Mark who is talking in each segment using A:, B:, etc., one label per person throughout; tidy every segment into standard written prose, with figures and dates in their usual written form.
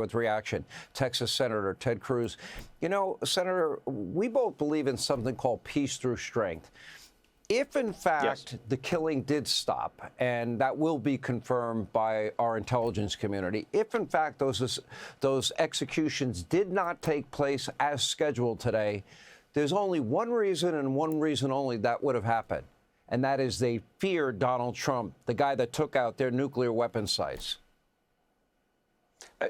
A: With reaction, Texas Senator Ted Cruz. You know, Senator, we both believe in something called peace through strength. If, in fact, the killing did stop, and that will be confirmed by our intelligence community, if, in fact, those executions did not take place as scheduled today, there's only one reason and one reason only that would have happened, and that is they fear Donald Trump, the guy that took out their nuclear weapon sites.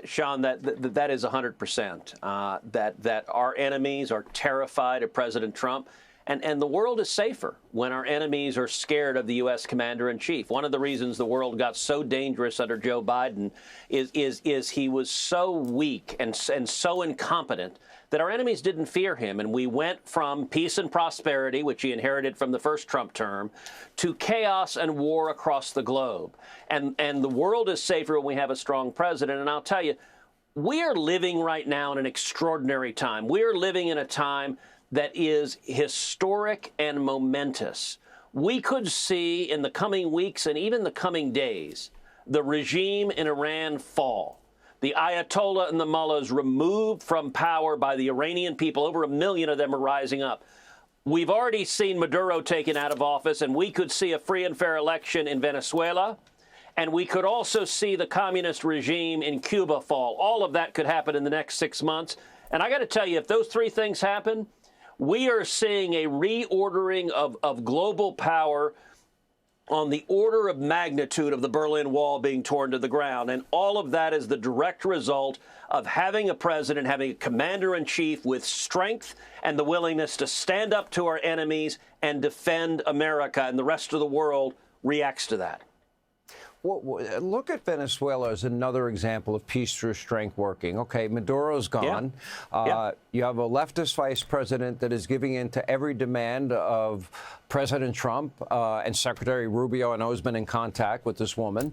B: Sean, that is 100%. That our enemies are terrified of President Trump. And the world is safer when our enemies are scared of the U.S. commander-in-chief. One of the reasons the world got so dangerous under Joe Biden is he was so weak and so incompetent that our enemies didn't fear him. And we went from peace and prosperity, which he inherited from the first Trump term, to chaos and war across the globe. And the world is safer when we have a strong president. And I'll tell you, we are living right now in an extraordinary time. We are living in a time that is historic and momentous. We could see in the coming weeks and even the coming days the regime in Iran fall. The Ayatollah and the mullahs removed from power by the Iranian people. Over 1 million of them are rising up. We've already seen Maduro taken out of office, and we could see a free and fair election in Venezuela. And we could also see the communist regime in Cuba fall. All of that could happen in the next 6 months. And I got to tell you, if those three things happen, we are seeing a reordering of global power on the order of magnitude of the Berlin Wall being torn to the ground. And all of that is the direct result of having a president, having a commander-in-chief with strength and the willingness to stand up to our enemies and defend America, and the rest of the world reacts to that.
A: Well, look at Venezuela as another example of peace through strength working. Okay, Maduro's gone. You have a leftist vice president that is giving in to every demand of President Trump, and Secretary Rubio, I know, has been in contact with this woman.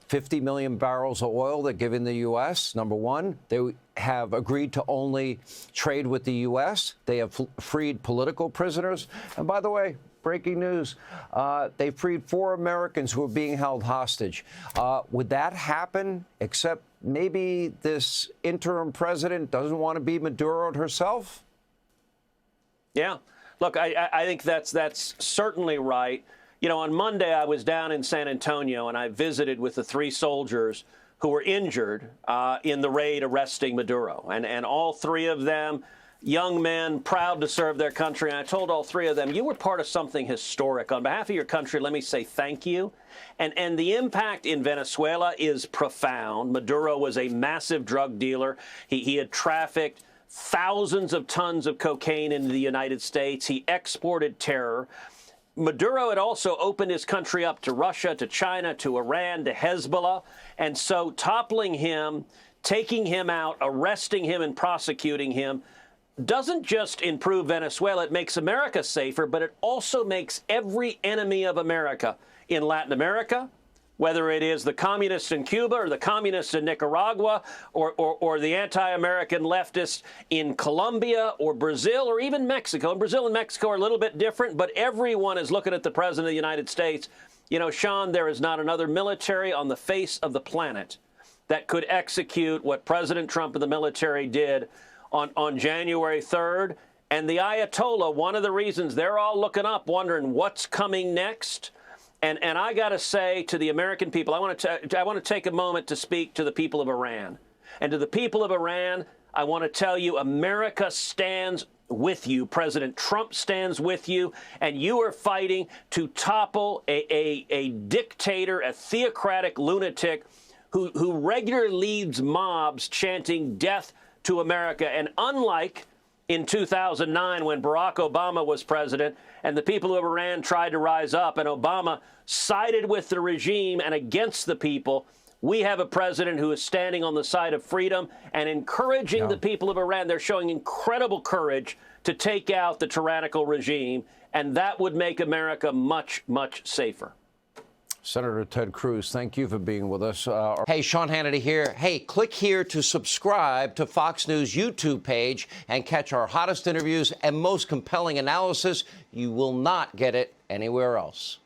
A: 50 million barrels of oil they're giving the U.S., number one. They have agreed to only trade with the U.S. They have freed political prisoners. And by the way, breaking news, they freed 4 Americans who were being held hostage. Would that happen, except maybe this interim president doesn't want to be Maduro herself?
B: Yeah. Look, I think that's certainly right. You know, on Monday, I was down in San Antonio, and I visited with the 3 soldiers who were injured in the raid arresting Maduro. And all 3 of them, young men, proud to serve their country. And I told all 3 of them, you were part of something historic. On behalf of your country, let me say thank you. And the impact in Venezuela is profound. Maduro was a massive drug dealer. He had trafficked thousands of tons of cocaine into the United States. He exported terror. Maduro had also opened his country up to Russia, to China, to Iran, to Hezbollah. And so toppling him, taking him out, arresting him, and prosecuting him doesn't just improve Venezuela, it makes America safer, but it also makes every enemy of America in Latin America, whether it is the communists in Cuba or the communists in Nicaragua or the anti-American leftists in Colombia or Brazil or even Mexico. And Brazil and Mexico are a little bit different, but everyone is looking at the president of the United States. You know, Sean, there is not another military on the face of the planet that could execute what President Trump and the military did on January 3rd. And the Ayatollah, one of the reasons they're all looking up, wondering what's coming next. And I got to say to the American people, I want to take a moment to speak to the people of Iran. And to the people of Iran, I want to tell you, America stands with you. President Trump stands with you. And you are fighting to topple a dictator, a theocratic lunatic who regularly leads mobs chanting death to America. And unlike in 2009 when Barack Obama was president and the people of Iran tried to rise up and Obama sided with the regime and against the people, we have a president who is standing on the side of freedom and encouraging the people of Iran. They're showing incredible courage to take out the tyrannical regime, and that would make America much, much safer.
A: Senator Ted Cruz, thank you for being with us. Hey, Sean Hannity here. Hey, click here to subscribe to Fox News YouTube page and catch our hottest interviews and most compelling analysis. You will not get it anywhere else.